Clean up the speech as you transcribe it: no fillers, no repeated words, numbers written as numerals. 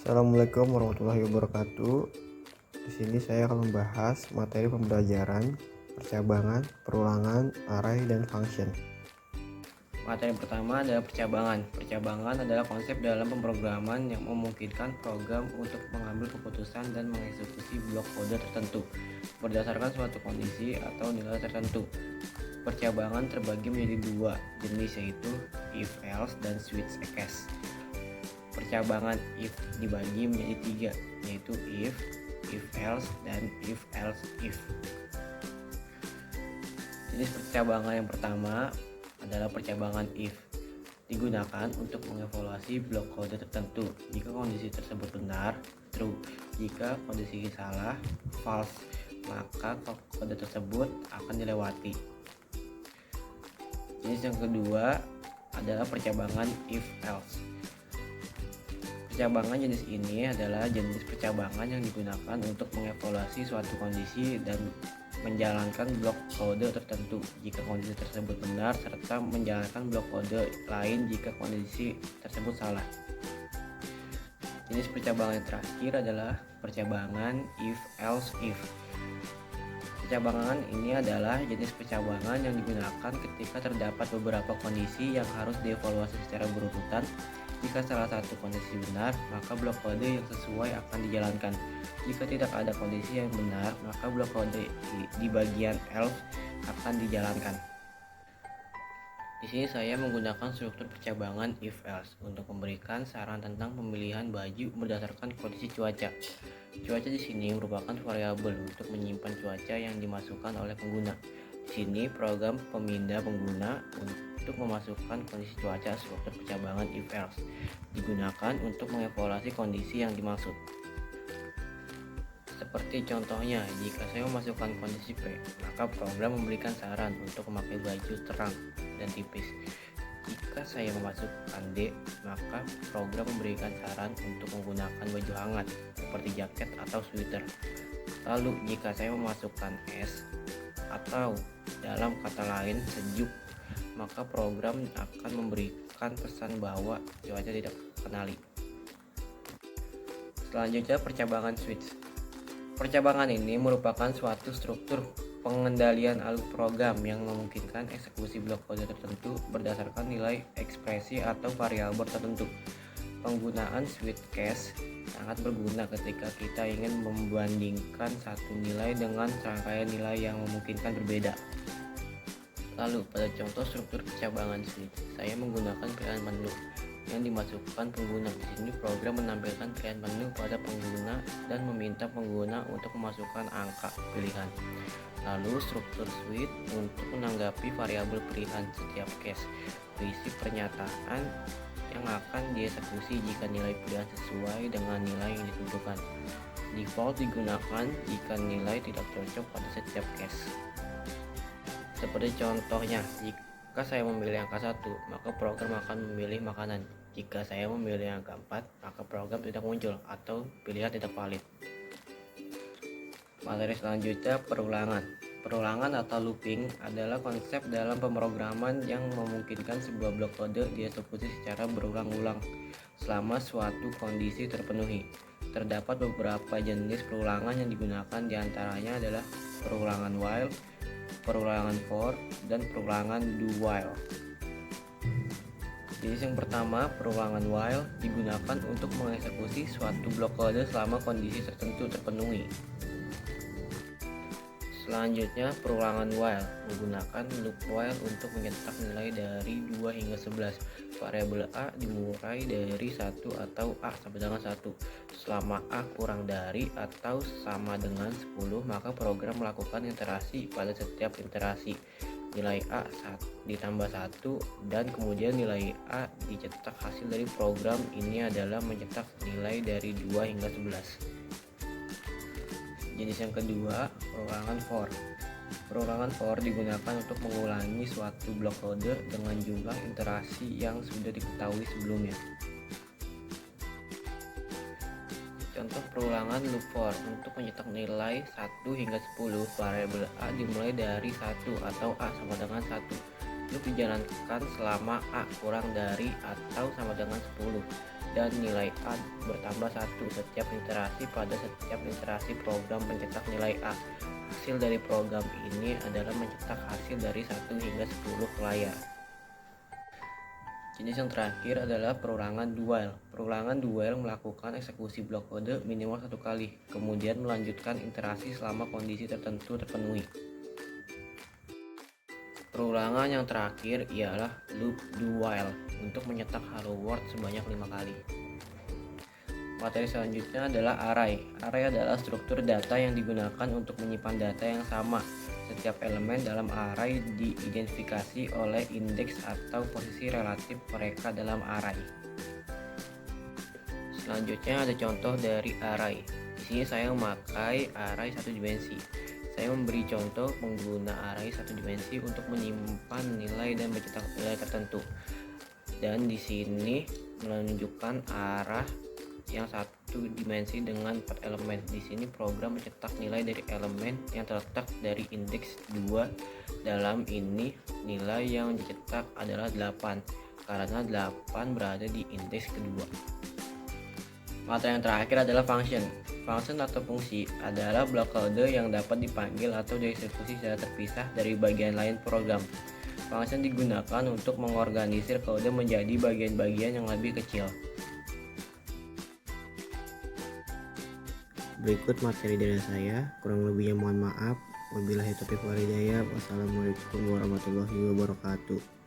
Assalamualaikum warahmatullahi wabarakatuh. Di sini saya akan membahas materi pembelajaran, percabangan, perulangan, array, dan function. Materi pertama adalah percabangan. Percabangan adalah konsep dalam pemrograman yang memungkinkan program untuk mengambil keputusan dan mengeksekusi blok kode tertentu berdasarkan suatu kondisi atau nilai tertentu. Percabangan terbagi menjadi dua jenis, yaitu if-else dan switch case. Percabangan if dibagi menjadi tiga, yaitu if-else, dan if-else-if. Jenis percabangan yang pertama adalah percabangan if, digunakan untuk mengevaluasi blok kode tertentu. Jika kondisi tersebut benar, true. Jika kondisi salah, false, maka kode tersebut akan dilewati. Jenis yang kedua adalah percabangan if else. Percabangan jenis ini adalah jenis percabangan yang digunakan untuk mengevaluasi suatu kondisi dan menjalankan blok kode tertentu jika kondisi tersebut benar, serta menjalankan blok kode lain jika kondisi tersebut salah. Jenis percabangan yang terakhir adalah percabangan if-else-if. Percabangan ini adalah jenis percabangan yang digunakan ketika terdapat beberapa kondisi yang harus dievaluasi secara berurutan. Jika salah satu kondisi benar, maka blok kode yang sesuai akan dijalankan. Jika tidak ada kondisi yang benar, maka blok kode di bagian else akan dijalankan. Di sini saya menggunakan struktur percabangan if-else untuk memberikan saran tentang pemilihan baju berdasarkan kondisi cuaca. Cuaca di sini merupakan variabel untuk menyimpan cuaca yang dimasukkan oleh pengguna. Di sini program pemindah pengguna untuk memasukkan kondisi cuaca. Struktur percabangan if-else digunakan untuk mengevaluasi kondisi yang dimaksud. Seperti contohnya, jika saya memasukkan kondisi P, maka program memberikan saran untuk memakai baju terang dan tipis. Jika saya memasukkan D, maka program memberikan saran untuk menggunakan baju hangat seperti jaket atau sweater. Lalu jika saya memasukkan S atau dalam kata lain sejuk, maka program akan memberikan pesan bahwa cuaca tidak terkenali. Selanjutnya percabangan switch. Percabangan ini merupakan suatu struktur pengendalian alur program yang memungkinkan eksekusi blok kode tertentu berdasarkan nilai ekspresi atau variabel tertentu. Penggunaan switch case sangat berguna ketika kita ingin membandingkan satu nilai dengan rangkaian nilai yang memungkinkan berbeda. Lalu pada contoh struktur percabangan switch, saya menggunakan pilihan menu yang dimasukkan pengguna. Di sini program menampilkan pilihan menu pada pengguna dan meminta pengguna untuk memasukkan angka pilihan. Lalu struktur switch untuk menanggapi variabel pilihan setiap case, berisi pernyataan yang akan dieksekusi jika nilai pilihan sesuai dengan nilai yang ditentukan. Default digunakan jika nilai tidak cocok pada setiap case. Seperti contohnya, jika saya memilih angka 1, maka program akan memilih makanan. Jika saya memilih angka 4, maka program tidak muncul atau pilihan tidak valid. Materi selanjutnya, perulangan. Perulangan atau looping adalah konsep dalam pemrograman yang memungkinkan sebuah blok kode dieksekusi secara berulang-ulang selama suatu kondisi terpenuhi. Terdapat beberapa jenis perulangan yang digunakan, diantaranya adalah perulangan while, perulangan for, dan perulangan do while. Jenis yang pertama, perulangan while, digunakan untuk mengeksekusi suatu blok kode selama kondisi tertentu terpenuhi. Selanjutnya, perulangan while menggunakan loop while untuk mencetak nilai dari 2 hingga 11. Variabel A dimulai dari 1 atau A sampai dengan 1. Selama A kurang dari atau sama dengan 10, maka program melakukan iterasi pada setiap iterasi. Nilai A ditambah 1 dan kemudian nilai A dicetak. Hasil dari program ini adalah mencetak nilai dari 2 hingga 11. Jenis yang kedua, perulangan for. Perulangan for digunakan untuk mengulangi suatu blok kode dengan jumlah iterasi yang sudah diketahui sebelumnya. Contoh perulangan loop for, untuk mencetak nilai 1 hingga 10, variabel A dimulai dari 1 atau A sama dengan 1. Loop dijalankan selama A kurang dari atau sama dengan 10. dan nilai A bertambah 1 setiap literasi pada setiap literasi program pencetak nilai A. Hasil dari program ini adalah mencetak hasil dari 1 hingga 10 ke layar. Jenis yang terakhir adalah perulangan dual. Perulangan dual melakukan eksekusi blok kode minimal 1 kali, kemudian melanjutkan iterasi selama kondisi tertentu terpenuhi. Perulangan yang terakhir ialah loop do while untuk mencetak hello world sebanyak 5 kali. Materi selanjutnya adalah array. Array adalah struktur data yang digunakan untuk menyimpan data yang sama. Setiap elemen dalam array diidentifikasi oleh indeks atau posisi relatif mereka dalam array. Selanjutnya ada contoh dari array. Di sini saya memakai array 1 dimensi. Saya memberi contoh pengguna array 1 dimensi untuk menyimpan nilai dan mencetak nilai tertentu. Dan di sini menunjukkan arah yang 1 dimensi dengan 4 elemen. Di sini program mencetak nilai dari elemen yang terletak dari indeks 2. Dalam ini nilai yang dicetak adalah 8 karena 8 berada di indeks kedua. Materi yang terakhir adalah function. Function atau fungsi adalah blok kode yang dapat dipanggil atau dieksekusi secara terpisah dari bagian lain program. Function digunakan untuk mengorganisir kode menjadi bagian-bagian yang lebih kecil. Berikut materi dari saya, kurang lebihnya mohon maaf. Wabillahi taufiq wal hidayah. Wassalamualaikum warahmatullahi wabarakatuh.